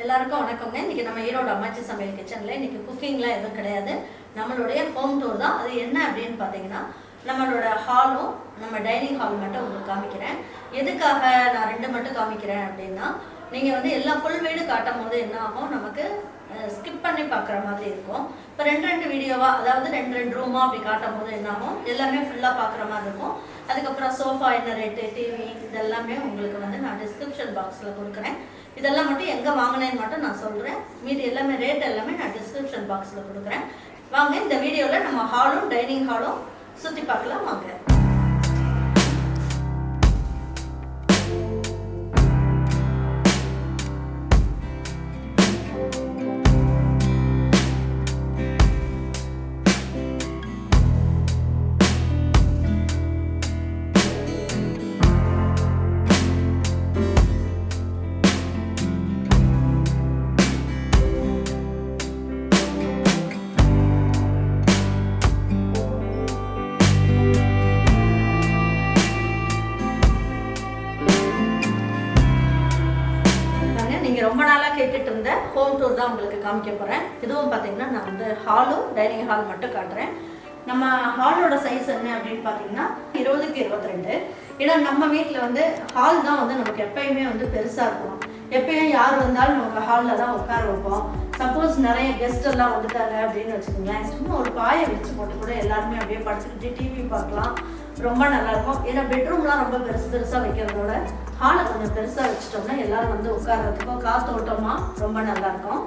எல்லாருக்கும் வணக்கங்க. இன்னைக்கு நம்ம ஈரோடு அம்மாச்சி சமையல் கிச்சனில் இன்னைக்கு குக்கிங்லாம் எதுவும் கிடையாது, நம்மளுடைய ஹோம் டூர் தான். அது என்ன அப்படின்னு பார்த்தீங்கன்னா, நம்மளோட ஹாலும் நம்ம டைனிங் ஹால் மட்டும் உங்களுக்கு காமிக்கிறேன். எதுக்காக நான் ரெண்டு மட்டும் காமிக்கிறேன் அப்படின்னா, நீங்கள் வந்து எல்லா ஃபுல் வீடு காட்டும் போது என்ன ஆகும், நமக்கு ஸ்கிப் பண்ணி பார்க்குற மாதிரி இருக்கும். இப்போ ரெண்டு வீடியோவாக, அதாவது ரெண்டு ரூமாக அப்படி காட்டும் போது என்ன ஆகும், எல்லாமே ஃபுல்லாக பார்க்குற மாதிரி இருக்கும். அதுக்கப்புறம் சோஃபா என்ன ரேட்டு, டிவி இதெல்லாமே உங்களுக்கு வந்து நான் டிஸ்கிரிப்ஷன் பாக்ஸில் கொடுக்குறேன். இதெல்லாம் மட்டும் எங்கே வாங்கினேன்னு மட்டும் நான் சொல்கிறேன். மீதி எல்லாமே ரேட் எல்லாமே நான் டிஸ்கிரிப்ஷன் பாக்ஸில் கொடுக்குறேன். வாங்க, இந்த வீடியோவில் நம்ம ஹாலும் டைனிங் ஹாலும் சுற்றி பார்க்கலாம் வாங்க. ரொம்ப நாளாக கேட்டுட்டு இருந்த ஹோம் டூர் தான் உங்களுக்கு காமிக்க போகிறேன். இதுவும் பார்த்தீங்கன்னா நான் வந்து ஹாலும் டைனிங் ஹால் மட்டும் காட்டுறேன். நம்ம ஹாலோட சைஸ் என்ன அப்படின்னு பார்த்தீங்கன்னா 20க்கு 22. ஏன்னா நம்ம வீட்டில் வந்து ஹால் தான் வந்து நமக்கு எப்பயுமே வந்து பெருசாக இருக்கணும். எப்பயும் யார் வந்தாலும் நமக்கு ஹாலில் தான் உட்கார வைப்போம். சப்போஸ் நிறைய கெஸ்ட் எல்லாம் வந்துட்டாங்க அப்படின்னு வச்சுக்கோங்களேன், சும்மா ஒரு பாயை வச்சு போட்டு கூட எல்லாருமே அப்படியே படுத்துக்கிட்டு டிவி பார்க்கலாம், ரொம்ப நல்லாயிருக்கும். ஏன்னா பெட்ரூம்லாம் ரொம்ப பெருசாக வைக்கிறதோட ஹாலை கொஞ்சம் பெருசாக வச்சுட்டோம்னா எல்லாரும் வந்து உட்கார்றதுக்கும் காத்தோட்டமாக ரொம்ப நல்லாயிருக்கும்.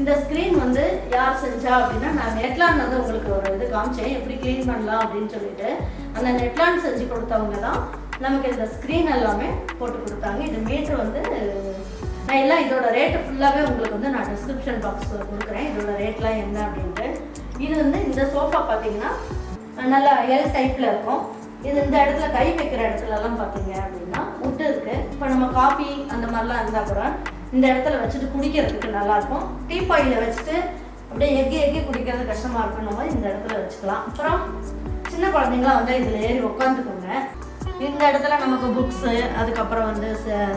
இந்த ஸ்க்ரீன் வந்து யார் செஞ்சா அப்படின்னா, நான் நெட்லான் வந்து உங்களுக்கு ஒரு இது காமிச்சேன் எப்படி க்ளீன் பண்ணலாம் அப்படின்னு சொல்லிட்டு. அந்த நெட்லான் செஞ்சு கொடுத்தவங்க தான் நமக்கு இந்த ஸ்க்ரீன் எல்லாமே போட்டு கொடுத்தாங்க. இது மீட்ரு வந்து நான் எல்லாம் இதோட ரேட்டு ஃபுல்லாகவே உங்களுக்கு வந்து நான் டிஸ்கிரிப்ஷன் பாக்ஸில் கொடுக்குறேன், இதோட ரேட்லாம் என்ன அப்படின்ட்டு. இது வந்து இந்த சோஃபா பார்த்தீங்கன்னா நல்லா எல் டைப்பில் இருக்கும். இது இந்த இடத்துல கை வைக்கிற இடத்துலலாம் பார்த்தீங்க அப்படின்னா உட்டு இருக்குது. இப்போ நம்ம காஃபி அந்த மாதிரிலாம் இருந்தால் கூட இந்த இடத்துல வச்சுட்டு குடிக்கிறதுக்கு நல்லாயிருக்கும். டீப்பாயில் வச்சுட்டு அப்படியே எக்கி குடிக்கிறது கஷ்டமாக இருக்குன்னு மாதிரி இந்த இடத்துல வச்சுக்கலாம். அப்புறம் சின்ன குழந்தைங்களாம் வந்து இதில் ஏறி உட்காந்துக்கோங்க. இந்த இடத்துல நமக்கு புக்ஸு, அதுக்கப்புறம் வந்து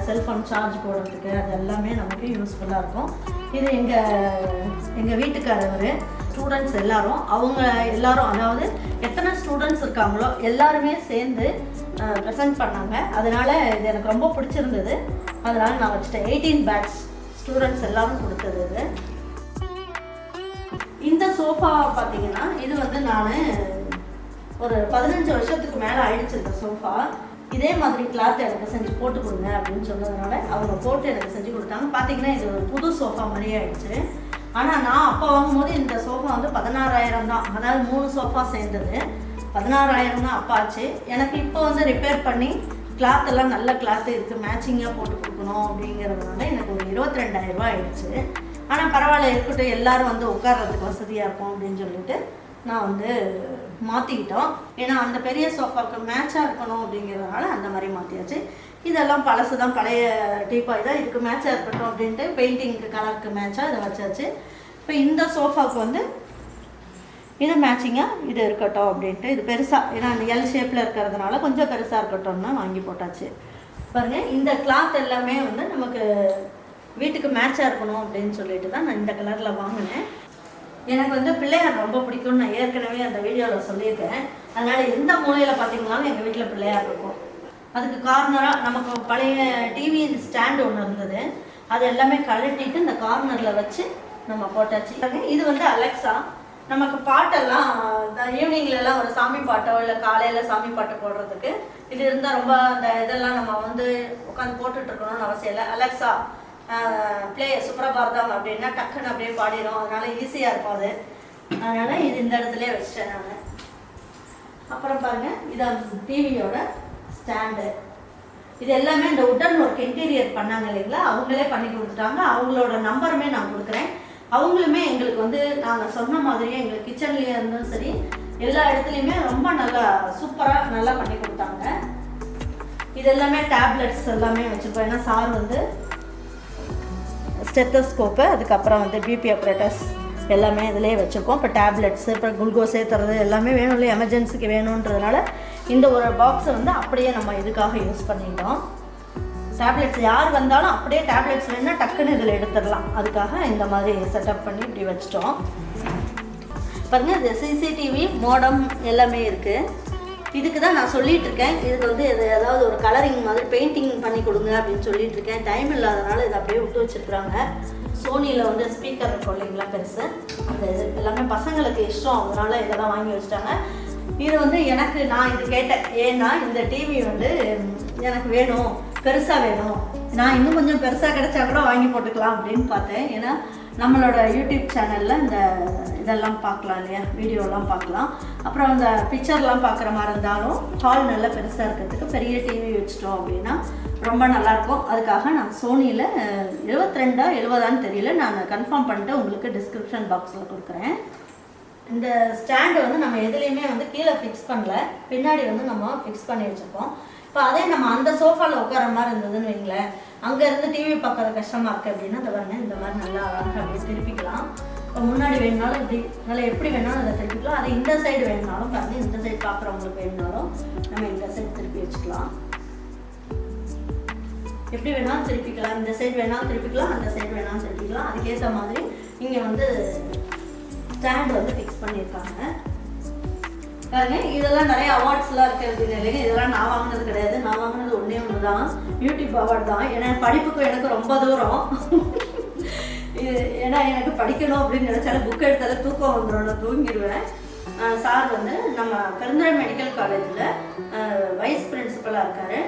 செல்ஃபோன் சார்ஜ் போடுறதுக்கு அது எல்லாமே நமக்கு யூஸ்ஃபுல்லாக இருக்கும். இது எங்கள் வீட்டுக்காரவர் ஸ்டூடெண்ட்ஸ் எல்லாரும், அவங்க எல்லாரும், அதாவது எத்தனை ஸ்டூடெண்ட்ஸ் இருக்காங்களோ எல்லாருமே சேர்ந்து ப்ரெசென்ட் பண்ணாங்க. அதனால் இது எனக்கு ரொம்ப பிடிச்சிருந்தது. அதனால் நான் வச்சுட்டேன். 18 பேட்ச் ஸ்டூடெண்ட்ஸ் எல்லாரும் கொடுத்தது இது. இந்த சோஃபா பார்த்தீங்கன்னா இது வந்து நான் ஒரு 15 வருஷத்துக்கு மேலே ஆயிடுச்சு. இந்த சோஃபா இதே மாதிரி கிளாத் எனக்கு செஞ்சு போட்டு கொடுங்க அப்படின்னு சொன்னதுனால அவங்க போட்டு எனக்கு செஞ்சு கொடுத்தாங்க. பார்த்தீங்கன்னா இது ஒரு புது சோஃபா மாதிரியே ஆயிடுச்சு. ஆனால் நான் அப்போ வாங்கும்போது இந்த சோஃபா வந்து 16,000 தான். அதாவது 3 சோஃபா சேர்ந்தது 16,000 தான் அப்போ ஆச்சு. எனக்கு இப்போ வந்து ரிப்பேர் பண்ணி கிளாத் எல்லாம் நல்ல கிளாத்து இருக்குது, மேட்சிங்காக போட்டு கொடுக்கணும் அப்படிங்கிறதுனால எனக்கு ஒரு 22,000 ரூபா ஆயிடுச்சு. ஆனால் பரவாயில்ல, இருக்கட்டும், எல்லோரும் வந்து உட்கார்றதுக்கு வசதியாக இருக்கும் அப்படின்னு சொல்லிட்டு நான் வந்து மாற்றிக்கிட்டோம். ஏன்னா அந்த பெரிய சோஃபாவுக்கு மேட்சாக இருக்கணும் அப்படிங்கிறதுனால அந்த மாதிரி மாற்றியாச்சு. இதெல்லாம் பழசு தான், பழைய டீப்பாய் தான், இதுக்கு மேட்சாக இருக்கட்டும் அப்படின்ட்டு பெயிண்டிங்க்கு கலருக்கு மேட்சாக இதை வச்சாச்சு. இப்போ இந்த சோஃபாவுக்கு வந்து இது மேட்சிங்காக இது இருக்கட்டும் அப்படின்ட்டு இது பெருசாக, ஏன்னா எல் ஷேப்பில் இருக்கிறதுனால கொஞ்சம் பெருசாக இருக்கட்டும்னா வாங்கி போட்டாச்சு. பாருங்கள், இந்த கிளாத் எல்லாமே வந்து நமக்கு வீட்டுக்கு மேட்சாக இருக்கணும் அப்படின்னு சொல்லிட்டு தான் நான் இந்த கலரில் வாங்கினேன். எனக்கு வந்து பிள்ளையார் ரொம்ப பிடிக்கும்னு நான் ஏற்கனவே அந்த வீடியோவில் சொல்லியிருக்கேன். அதனால் எந்த மூலையில் பார்த்தீங்கன்னாலும் எங்கள் வீட்டில் பிள்ளையார் இருக்கும். அதுக்கு கார்னராக நமக்கு பழைய டிவி ஸ்டாண்டு ஒன்று இருந்தது, அது எல்லாமே கழட்டிட்டு இந்த கார்னரில் வச்சு நம்ம போட்டாச்சு. இது வந்து அலெக்ஸா. நமக்கு பாட்டெல்லாம் ஈவினிங்லலாம் ஒரு சாமி பாட்டோ இல்லை காலையில் சாமி பாட்டு போடுறதுக்கு இது இருந்தால் ரொம்ப அந்த இதெல்லாம் நம்ம வந்து உட்காந்து போட்டுட்ருக்கணும்னு அவசியம் இல்லை. அலெக்ஸா ப்ளே சுப்ரபாரதம் அப்படின்னா டக்குன்னு அப்படியே பாடிடும். அதனால் ஈஸியாக இருக்கும் அது. அதனால் இது இந்த இடத்துலேயே வச்சிட்டேன் நான். அப்புறம் பாருங்கள், இதான் டிவியோட ஸ்டாண்டு. இது எல்லாமே இந்த உட்டன் ஒர்க் இன்டீரியர் பண்ணாங்க இல்லைங்களா, அவங்களே பண்ணி கொடுத்துட்டாங்க. அவங்களோட நம்பருமே நான் கொடுக்குறேன். அவங்களுமே எங்களுக்கு வந்து நாங்கள் சொன்ன மாதிரியே எங்களுக்கு கிச்சன்லேயே இருந்தும் சரி எல்லா இடத்துலையுமே ரொம்ப நல்லா சூப்பராக நல்லா பண்ணி கொடுத்தாங்க. இது எல்லாமே டேப்லெட்ஸ் எல்லாமே வச்சுருப்போம். ஏன்னா சார் வந்து ஸ்டெத்தோஸ்கோப்பு, அதுக்கப்புறம் வந்து பிபி ஆப்ரேட்டர்ஸ் எல்லாமே இதிலே வச்சுருக்கோம். இப்போ டேப்லெட்ஸு, இப்போ குளுக்கோஸ் ஏற்றுறது எல்லாமே வேணும் இல்லை, எமர்ஜென்சிக்கு வேணுன்றதுனால இந்த ஒரு பாக்ஸை வந்து அப்படியே நம்ம இதுக்காக யூஸ் பண்ணிட்டோம். டேப்லெட்ஸ் யார் வந்தாலும் அப்படியே டேப்லெட்ஸ் வேணுன்னா டக்குன்னு இதில் எடுத்துடலாம். அதுக்காக இந்த மாதிரி செட்டப் பண்ணி இப்படி வச்சிட்டோம். பாருங்கள், இது சிசிடிவி மோடம் எல்லாமே இருக்குது. இதுக்கு தான் நான் சொல்லிகிட்ருக்கேன், இதுக்கு வந்து இது ஏதாவது ஒரு கலரிங் மாதிரி பெயிண்டிங் பண்ணி கொடுங்க அப்படின்னு சொல்லிகிட்ருக்கேன். டைம் இல்லாதனால இதை அப்படியே விட்டு வச்சுருக்குறாங்க. சோனியில் வந்து ஸ்பீக்கர் இருக்கும் இல்லைங்களா பெருசு, அந்த இது எல்லாமே பசங்களுக்கு இஷ்டம், அதனால் இதெல்லாம் வாங்கி வச்சுட்டாங்க. இது வந்து எனக்கு நான் இது கேட்டேன், ஏன்னா இந்த டிவி வந்து எனக்கு வேணும், பெருசாக வேணும், நான் இன்னும் கொஞ்சம் பெருசாக கிடைச்சா கூட வாங்கி போட்டுக்கலாம் அப்படின்னு பார்த்தேன். ஏன்னா நம்மளோட யூடியூப் சேனலில் இந்த இதெல்லாம் பார்க்கலாம் இல்லையா, வீடியோலாம் பார்க்கலாம். அப்புறம் அந்த பிக்சர்லாம் பார்க்குற மாதிரி இருந்தாலும் ஹால் நல்லா பெருசாக இருக்கிறதுக்கு பெரிய டிவி வச்சுட்டோம் அப்படின்னா ரொம்ப நல்லாயிருக்கும். அதுக்காக நான் சோனியில் 72 70 தெரியல, நான் கன்ஃபார்ம் பண்ணிட்டு உங்களுக்கு டிஸ்கிரிப்ஷன் பாக்ஸில் கொடுக்குறேன். இந்த ஸ்டாண்டு வந்து நம்ம எதுலேயுமே வந்து கீழே ஃபிக்ஸ் பண்ணல, பின்னாடி வந்து நம்ம ஃபிக்ஸ் பண்ணி வச்சுருக்கோம். இப்போ அதே நம்ம அந்த சோஃபாவில் உட்கார மாதிரி இருந்ததுன்னு வைங்களேன், அங்கேருந்து டிவி பார்க்குறது கஷ்டமாக இருக்குது அப்படின்னா அதை பாருங்க, இந்த மாதிரி நல்லா அழகாக அப்படியே திருப்பிக்கலாம். இப்போ முன்னாடி வேணுனாலும் இப்படி நல்லா எப்படி வேணாலும் அதை திருப்பிக்கலாம். அதை இந்த சைடு வேணுனாலும் பாருங்கள், இந்த சைடு பார்க்குறவங்களுக்கு வேணுனாலும் நம்ம இந்த சைடு திருப்பி வச்சுக்கலாம். எப்படி வேணாலும் திருப்பிக்கலாம், இந்த சைடு வேணாலும் திருப்பிக்கலாம், அந்த சைடு வேணாலும் திருப்பிக்கலாம். அதுக்கேற்ற மாதிரி இங்கே வந்து ஸ்டாண்ட் வந்து ஃபிக்ஸ் பண்ணியிருக்காங்க. பாருங்க, இதெல்லாம் நிறைய அவார்ட்ஸ்லாம் இருக்குது அப்படின்னு இல்லைங்க, இதெல்லாம் நான் வாங்கினது கிடையாது. நான் வாங்கினது ஒன்று தான், யூடியூப் அவார்டு தான். ஏன்னா படிப்புக்கும் எனக்கு ரொம்ப தூரம். இது ஏன்னா எனக்கு படிக்கணும் அப்படின்னு நினச்சாலும் புக் எடுத்தாலும் தூக்கம் வந்துடும், நான் தூங்கிடுவேன். சார் வந்து நம்ம பெருந்துறை மெடிக்கல் காலேஜில் வைஸ் பிரின்சிபலாக இருக்கார்.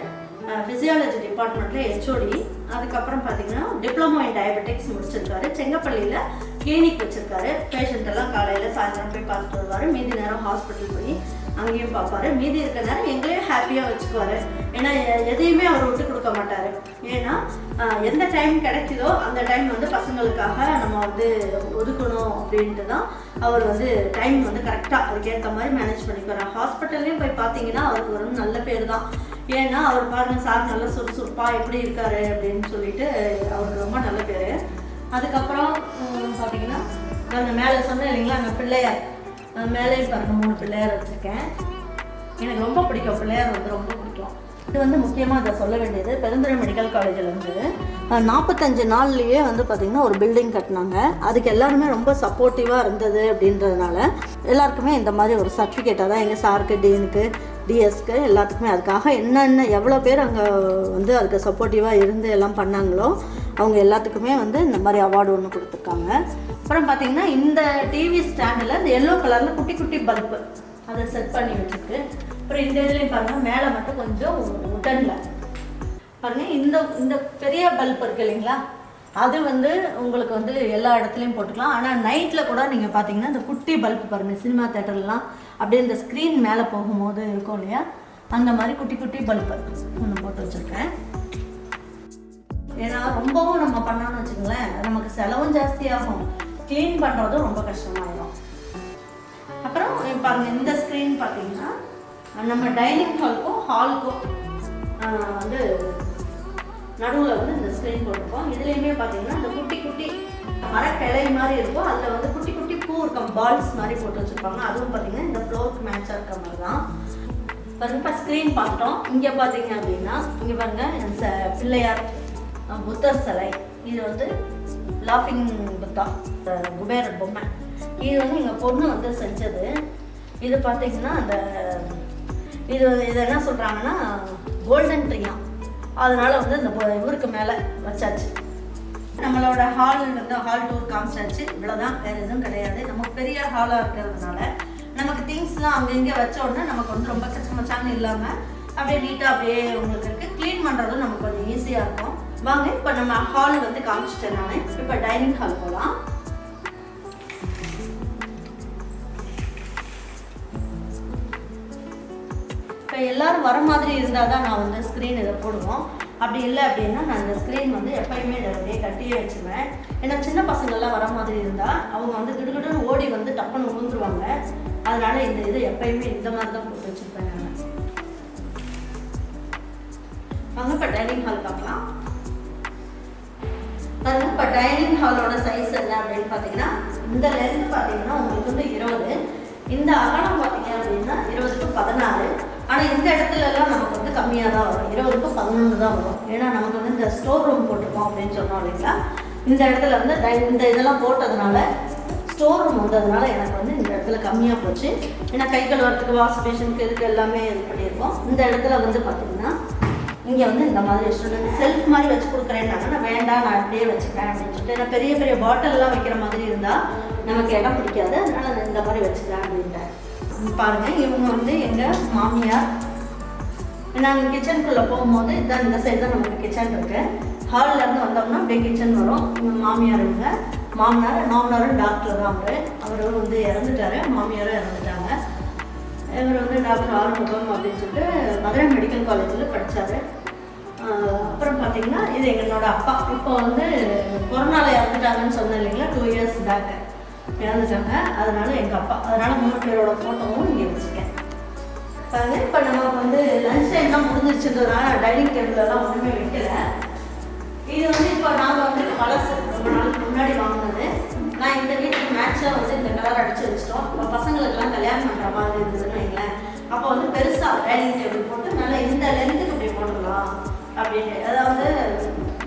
ஃபிசியாலஜி டிபார்ட்மெண்ட்டில் ஹெச்ஓடி. அதுக்கப்புறம் பார்த்தீங்கன்னா டிப்ளமோ இன் டயபெட்டிக்ஸ் முடிச்சிருக்காரு. செங்கப்பள்ளியில் கிளினிக் வச்சுருக்காரு. பேஷண்ட் எல்லாம் காலையில் சாயந்தரம் போய் பார்த்துட்டு வருவார். மீதி நேரம் ஹாஸ்பிட்டல் போய் அங்கேயும் பார்ப்பாரு. மீதி இருக்கிற நேரம் எங்களையும் ஹாப்பியாக வச்சுக்குவார். ஏன்னா எதையுமே அவர் விட்டு கொடுக்க மாட்டார். ஏன்னா எந்த டைம் கிடைக்குதோ அந்த டைம் வந்து பசங்களுக்காக நம்ம வந்து ஒதுக்கணும் அப்படின்ட்டு தான் அவர் வந்து டைம் வந்து கரெக்டாக அதுக்கேற்ற மாதிரி மேனேஜ் பண்ணிக்குவார். ஹாஸ்பிட்டல்லையும் போய் பார்த்தீங்கன்னா அவருக்கு ஒரு நல்ல பேர் தான். ஏன்னா அவர் பாருங்கள், சார் நல்லா சுறுசுறுப்பாக எப்படி இருக்காரு அப்படின்னு சொல்லிட்டு அவருக்கு ரொம்ப நல்ல பேர். அதுக்கப்புறம் பார்த்தீங்கன்னா நான் மேலே சொன்னேன் இல்லைங்களா, அங்கே பிள்ளையார் மேலேயும் பாருங்கள் 3 பிள்ளையார் வச்சுருக்கேன். எனக்கு ரொம்ப பிடிக்கும், பிள்ளையார் வந்து ரொம்ப பிடிக்கும். இது வந்து முக்கியமாக அதை சொல்ல வேண்டியது, பெருந்துறை மெடிக்கல் காலேஜில் வந்து 45 நாள்லேயே வந்து பார்த்திங்கன்னா ஒரு பில்டிங் கட்டினாங்க. அதுக்கு எல்லாருமே ரொம்ப சப்போர்ட்டிவாக இருந்தது. அப்படின்றதுனால எல்லாருக்குமே இந்த மாதிரி ஒரு சர்டிஃபிகேட்டாக தான் எங்கள் சாருக்கு, டீனுக்கு, டிஎஸ்க்கு எல்லாத்துக்குமே அதுக்காக என்னென்ன எவ்வளோ பேர் அங்கே வந்து அதுக்கு சப்போர்ட்டிவாக இருந்து எல்லாம் பண்ணாங்களோ அவங்க எல்லாத்துக்குமே வந்து இந்த மாதிரி அவார்டு ஒன்று கொடுத்துருக்காங்க. அப்புறம் பார்த்திங்கன்னா இந்த டிவி ஸ்டாண்டில் இந்த எல்லோ கலரில் குட்டி குட்டி பல்பு அதை செட் பண்ணி வச்சுருக்கு. அப்புறம் இந்த இதுலேயும் பாருங்கள், மேலே மட்டும் கொஞ்சம் உடனில் பாருங்கள், இந்த பெரிய பல்ப் இருக்குது இல்லைங்களா, அது வந்து உங்களுக்கு வந்து எல்லா இடத்துலையும் போட்டுக்கலாம். ஆனால் நைட்டில் கூட நீங்கள் பார்த்தீங்கன்னா இந்த குட்டி பல்ப் பாருங்கள், சினிமா தேட்டர்லாம் அப்படியே இந்த ஸ்க்ரீன் மேலே போகும்போது இருக்கும் இல்லையா, அந்த மாதிரி குட்டி குட்டி பல்ப் ஒன்று போட்டு வச்சுருக்கேன். ஏன்னா ரொம்பவும் நம்ம பண்ணோன்னு வச்சுங்களேன், நமக்கு செலவும் ஜாஸ்தியாகும், க்ளீன் பண்ணுறதும் ரொம்ப கஷ்டமாயிடும். அப்புறம் பாருங்கள், இந்த ஸ்க்ரீன் பார்த்தீங்கன்னா நம்ம டைனிங் ஹாலுக்கும் வந்து நடுவில் வந்து இந்த ஸ்க்ரீன் போட்டிருக்கோம். இதுலேயுமே பார்த்தீங்கன்னா இந்த குட்டி குட்டி மரக்கிளை மாதிரி இருக்கும், அதில் வந்து குட்டி குட்டி பூ இருக்க பால்ஸ் மாதிரி போட்டு வச்சுருப்பாங்க. அதுவும் பார்த்தீங்கன்னா இந்த ஃப்ளோருக்கு மேட்சாக இருக்க மாதிரி தான். இப்போ ஸ்க்ரீன் பார்த்தோம். இங்கே பார்த்தீங்க அப்படின்னா இங்கே பாருங்கள், பிள்ளையார் புத்தர் சிலை, இது வந்து லாஃபிங் புத்தா குபேரர் பொம்மை, இது வந்து எங்கள் பொண்ணு வந்து செஞ்சது. இது பார்த்தீங்கன்னா அந்த இது என்ன சொல்கிறாங்கன்னா கோல்டன் ட்ரீயா, அதனால் வந்து இந்த இவருக்கு மேலே வச்சாச்சு. நம்மளோட ஹால் வந்து ஹால் டூர் காமிச்சாச்சு, இவ்வளோதான், வேறு எதுவும் கிடையாது. நமக்கு பெரிய ஹாலாக இருக்கிறதுனால நமக்கு திங்ஸ்லாம் அங்கங்கே வச்ச உடனே நமக்கு வந்து ரொம்ப கச்சமச்சான்னு இல்லாமல் அப்படியே நீட்டாக அப்படியே உங்களுக்கு இருக்குது. க்ளீன் பண்ணுறதும் நமக்கு கொஞ்சம் ஈஸியாக இருக்கும். வாங்க, இப்போ நம்ம ஹால் வந்து காமிச்சிட்டேன் நான். இப்போ டைனிங் ஹால் போகலாம். இப்போ எல்லோரும் வர மாதிரி இருந்தால் தான் நான் வந்து ஸ்க்ரீன் இதை போடுவோம். அப்படி இல்லை அப்படின்னா நான் இந்த ஸ்க்ரீன் வந்து எப்போயுமே நிறைய கட்டியே வச்சுருவேன். ஏன்னா சின்ன பசங்கள்லாம் வர மாதிரி இருந்தால் அவங்க வந்து கிடுகிடுன்னு ஓடி வந்து டப்புன்னு விழுந்துருவாங்க. அதனால் இந்த இது எப்போயுமே இந்த மாதிரி தான் போட்டு வச்சுருப்பேன் நான். வாங்க இப்போ டைனிங் ஹால் பார்க்கலாம். பாருங்க, இப்போ டைனிங் ஹாலோட சைஸ் என்ன அப்படின்னு பார்த்தீங்கன்னா, இந்த லென்த் பார்த்தீங்கன்னா உங்களுக்கு வந்து 20, இந்த அகலம் பார்த்தீங்க அப்படின்னா 20க்கு 16, ஆனால் இந்த இடத்துலலாம் நமக்கு வந்து கம்மியாக தான் வரும், 20க்கு 11 தான் வரும். ஏன்னா நமக்கு வந்து இந்த ஸ்டோர் ரூம் போட்டிருக்கோம் அப்படின்னு சொன்னோம் இல்லைங்களா. இந்த இடத்துல வந்து இந்த இதெல்லாம் போட்டதுனால ஸ்டோர் ரூம் வந்ததுனால எனக்கு வந்து இந்த இடத்துல கம்மியாக போச்சு. ஏன்னா கை கழுவுறதுக்கு வாஷ் பேஷனுக்கு இதுக்கு எல்லாமே இது பண்ணியிருக்கோம். இந்த இடத்துல வந்து பார்த்திங்கன்னா இங்கே வந்து இந்த மாதிரி வச்சுட்டு செல்ஃப் மாதிரி வச்சு கொடுக்குறேன்னாங்க. நான் வேண்டாம், நான் அப்படியே வச்சுக்கிறேன் அப்படின்னு சொல்லிட்டு, ஏன்னா பெரிய பெரிய பாட்டில்லாம் வைக்கிற மாதிரி இருந்தால் நமக்கு இடம் பிடிக்காது, அதனால் நான் இந்த மாதிரி வச்சுக்கிறேன் அப்படின்ட்டேன். பாருங்கள், இவங்க வந்து எங்கள் மாமியார். நாங்கள் கிச்சனுக்குள்ளே போகும்போது இதுதான் இந்த சைடு தான் நமக்கு கிச்சன் இருக்குது. ஹாலிலேருந்து வந்தோம்னா அப்படியே கிச்சன் வரும். எங்கள் மாமியார் இவங்க, மாமனாரும் டாக்டர் தான். அவர் வந்து இறந்துட்டார், மாமியாரும் இறந்துட்டாங்க. இவர் வந்து டாக்டர் ஆறுமுகம் அப்படின்னு சொல்லிட்டு மதுரை மெடிக்கல் காலேஜில் படித்தார். அப்புறம் பார்த்திங்கன்னா இது எங்களோட அப்பா. இப்போ வந்து கொரோனாவில் இறந்துட்டாங்கன்னு சொன்னேன் இல்லைங்களா, 2 இயர்ஸ் பேக் இறந்துட்டாங்க. அதனால் எங்கள் அப்பா, அதனால் 3 பேரோட ஃபோட்டோவும் இங்கே வச்சுருக்கேன். பாருங்க, இப்போ நமக்கு வந்து லன்ச் டைம்லாம் முடிஞ்சிருச்சுன்றதுனால டைனிங் டேபிளெல்லாம் ஒன்றுமே வைக்கல. இது வந்து இப்போ நாங்கள் வந்து பழசு, ரொம்ப நாளுக்கு முன்னாடி வாங்கினது. நான் இந்த வீட்டுக்கு மேட்சாக வந்து இந்த கலர் அடித்து வச்சிட்டோம். இப்போ பசங்களுக்கெல்லாம் கல்யாணம் பண்ணுற மாதிரி இருந்ததுன்னு வைங்களேன். அப்போ வந்து பெருசாக டைனிங் டேபிள் போட்டு நல்லா இந்த லென்த்துக்கு இப்படி போட்டுக்கலாம் அப்படின்ட்டு, அதாவது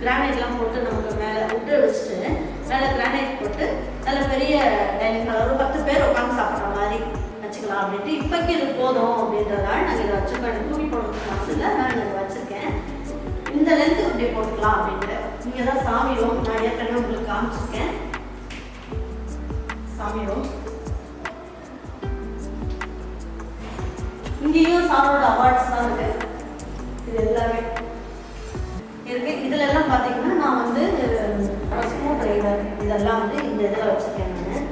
கிரானைட்லாம் போட்டு நமக்கு மேலே விட்டு வச்சுட்டு மேலே கிரானைட் போட்டு நல்ல பெரிய டைனிங் ஹால் ஒரு 10 பேர் உட்காந்து சாப்பிட்ற மாதிரி வச்சுக்கலாம் அப்படின்ட்டு. இப்போக்கி இது போதும் அப்படின்றதால நாங்கள் இதை வச்சுருக்கோம். தூக்கி போடுறதுக்கு காசு இல்லை, நான் இதை வச்சுருக்கேன். இந்த லென்த்துக்கு இப்படி போட்டுக்கலாம் அப்படின்ட்டு. இங்கே தான் சாமி ரூம், நான் ஏற்கனவே உங்களுக்கு காமிச்சிருக்கேன். சாமி ரூம் இங்கேயும் சாரோட அவார்ட்ஸ் தான் இருக்கு. இது எல்லாமே இருக்கு. இதுல எல்லாம் பாத்தீங்கன்னா நான் வந்து ஸ்க்ரூ டிரைவர் இதெல்லாம் வந்து இந்த இதில் வச்சிருக்கேன். நான்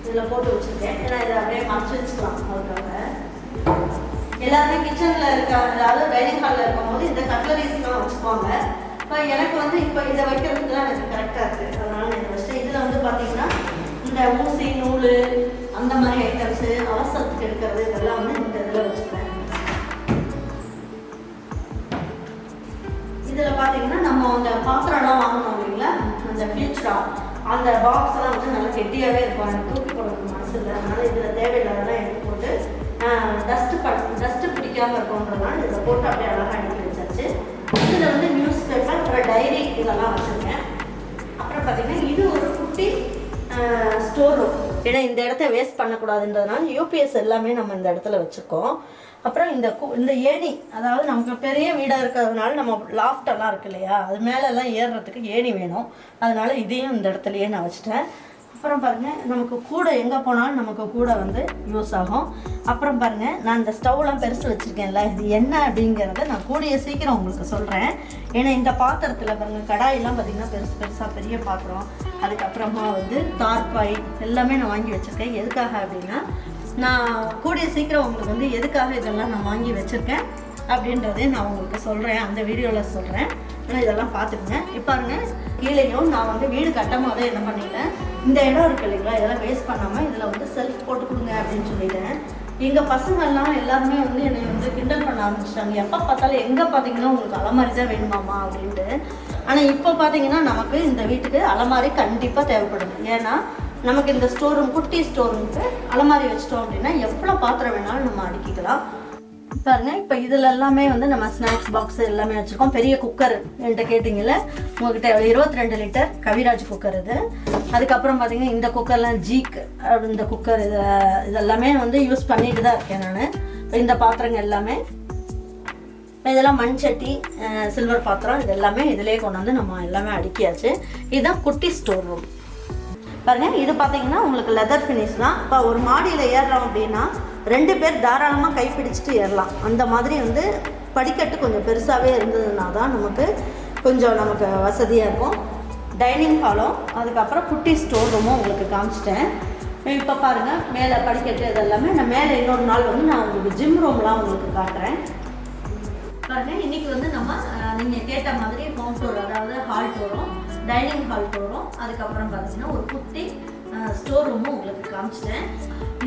இதில் போட்டு வச்சிருக்கேன். ஏன்னா இதை அப்படியே மறைச்சு வச்சுக்கலாம். அதுக்காக எல்லாருமே கிச்சனில் இருக்க, அதாவது டைனிங் ஹாலில் இருக்கும்போது இந்த கட்லரிஸ்லாம் வச்சுக்குவாங்க. இப்போ எனக்கு வந்து இப்போ இதை வைக்கிறதுக்குலாம் எனக்கு கரெக்டாக இருக்குது, அதனால நான் இதை வச்சுட்டேன். இதில் வந்து பார்த்தீங்கன்னா இந்த ஊசி நூல் அந்த மாதிரி ஐட்டம்ஸு அவசரத்துக்கு எடுக்கிறது இதெல்லாம் வந்து இந்த இதில் வச்சுக்கிறேன். இதில் பார்த்தீங்கன்னா நம்ம அந்த பாத்திரம்லாம் வாங்கணும் இல்லைங்களா, அந்த ஃபியூச்சரா அந்த பாக்ஸ்லாம் வந்து நல்லா கெட்டியாகவே இருக்கும். எனக்கு தூக்கி போடுறது மனசு இல்லை, அதனால் இதில் தேவையில்லாதெல்லாம் எடுத்து போட்டு டஸ்ட்டு பிடிக்காமல் இருக்கும்ன்றதுனால இதை போட்டு அப்படியே அழகாக அடிக்க வச்சாச்சு. இதில் வந்து நியூஸ் பேப்பர், அப்புறம் டைரி இதெல்லாம் வச்சுருக்கேன். அப்புறம் பார்த்தீங்கன்னா இது ஒரு குட்டி ஸ்டோர் ரூம். ஏன்னா இந்த இடத்த வேஸ்ட் பண்ணக்கூடாதுன்றதுனால யூபிஎஸ் எல்லாமே நம்ம இந்த இடத்துல வச்சுருக்கோம். அப்புறம் இந்த ஏணி, அதாவது நமக்கு பெரிய வீடாக இருக்கிறதுனால நம்ம லாஃப்டெல்லாம் இருக்கு இல்லையா, அது மேலெல்லாம் ஏறுறதுக்கு ஏணி வேணும். அதனால இதையும் இந்த இடத்துலையே நான் வச்சுட்டேன். அப்புறம் பாருங்கள், நமக்கு கூட எங்கே போனாலும் நமக்கு கூட வந்து யூஸ் ஆகும். அப்புறம் பாருங்கள், நான் இந்த ஸ்டவ்லாம் பெருசு வச்சுருக்கேன்ல, இது என்ன அப்படிங்கிறத நான் கூடிய சீக்கிரம் உங்களுக்கு சொல்கிறேன். ஏன்னா இந்த பாத்திரத்தில் பாருங்கள், கடாயெல்லாம் பார்த்திங்கன்னா பெருசாக பெரிய பாத்திரம். அதுக்கப்புறமா வந்து தார்பாய் எல்லாமே நான் வாங்கி வச்சுருக்கேன். எதுக்காக அப்படின்னா, நான் கூடிய சீக்கிரம் உங்களுக்கு வந்து எதுக்காக இதெல்லாம் நான் வாங்கி வச்சுருக்கேன் அப்படின்றதே நான் உங்களுக்கு சொல்கிறேன், அந்த வீடியோவில் சொல்கிறேன். ஆனால் இதெல்லாம் பார்த்துக்குங்க. இப்போ பாருங்க, கீழேயும் நான் வந்து வீடு கட்டும் போதே என்ன பண்ணிட்டேன், இந்த இடம் இருக்குது இல்லைங்களா, இதெல்லாம் வேஸ்ட் பண்ணாமல் இதில் வந்து செல்ஃப் போட்டு கொடுங்க அப்படின்னு சொல்லிட்டேன். எங்கள் பசங்கள்லாம் எல்லாருமே வந்து என்னை வந்து கிண்டல் பண்ண ஆரம்பிச்சிட்டாங்க. எப்போ பார்த்தாலும் எங்கே பார்த்தீங்கன்னா உங்களுக்கு அலமாரி தான் வேணுமாமா அப்படின்ட்டு. ஆனால் இப்போ பார்த்தீங்கன்னா நமக்கு இந்த வீட்டுக்கு அலமாரி கண்டிப்பாக தேவைப்படுது. ஏன்னா நமக்கு இந்த ஸ்டோர் ரூம், குட்டி ஸ்டோர் ரூமுக்கு அலமாரி வச்சிட்டோம் அப்படின்னா எவ்வளோ பாத்திரம் வேணாலும் நம்ம அடுக்கிக்கலாம். பாருங்க, இப்போ இதில் எல்லாமே வந்து நம்ம ஸ்நாக்ஸ் பாக்ஸ் எல்லாமே வச்சுருக்கோம். பெரிய குக்கர் என்கிட்ட கேட்டிங்கல்ல, உங்கள்கிட்ட 22 லிட்டர் கவிராஜ் குக்கர் இது. அதுக்கப்புறம் பார்த்தீங்கன்னா இந்த குக்கர்லாம் ஜீக், இந்த குக்கர் இதெல்லாமே வந்து யூஸ் பண்ணிட்டு தான் இருக்கேன் நான். இந்த பாத்திரங்கள் எல்லாமே, இதெல்லாம் மண் சட்டி, சில்வர் பாத்திரம், இது எல்லாமே இதிலே கொண்டு வந்து நம்ம எல்லாமே அடுக்கியாச்சு. இதுதான் குட்டி ஸ்டோர் ரூம். பாருங்கள், இது பார்த்தீங்கன்னா உங்களுக்கு லெதர் ஃபினிஷ் தான். இப்போ ஒரு மாடியில் ஏறுறோம் அப்படின்னா 2 பேர் தாராளமாக கைப்பிடிச்சிட்டு ஏறலாம். அந்த மாதிரி வந்து படிக்கட்டு கொஞ்சம் பெருசாகவே இருந்ததுன்னா தான் நமக்கு வசதியாக இருக்கும். டைனிங் ஹாலும் அதுக்கப்புறம் குட்டி ஸ்டோர் ரூமும் உங்களுக்கு காமிச்சிட்டேன். இப்போ பாருங்கள், மேலே படிக்கட்டு இதெல்லாமே. நான் மேலே இன்னொரு நாள் வந்து நான் உங்களுக்கு ஜிம் ரூம்லாம் உங்களுக்கு காட்டுறேன். பாருங்கள், இன்றைக்கி வந்து நம்ம நீங்கள் கேட்ட மாதிரி ஹோம் டூர், அதாவது ஹால் டூரும் டைனிங் ஹால் டூரும் அதுக்கப்புறம் பார்த்தீங்கன்னா ஒரு குட்டி ஸ்டோர் ரூமும் உங்களுக்கு காமிச்சிட்டேன்.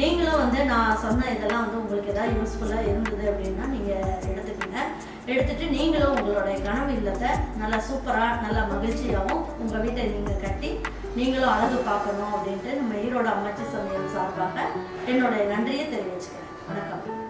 நீங்களும் வந்து நான் சொன்ன இதெல்லாம் வந்து உங்களுக்கு எதாவது யூஸ்ஃபுல்லாக இருந்தது அப்படின்னா நீங்கள் எடுத்துகிட்டு நீங்களும் உங்களுடைய கனவு இல்லத்தை நல்லா சூப்பராக நல்லா மகிழ்ச்சியாகவும் உங்கள் வீட்டை நீங்கள் கட்டி நீங்களும் அழகு பார்க்கணும் அப்படின்ட்டு நம்ம ஈரோடு அம்மாச்சி சமையல் சார்பாக என்னுடைய நன்றியை தெரிவிச்சுக்கிறேன். வணக்கம்.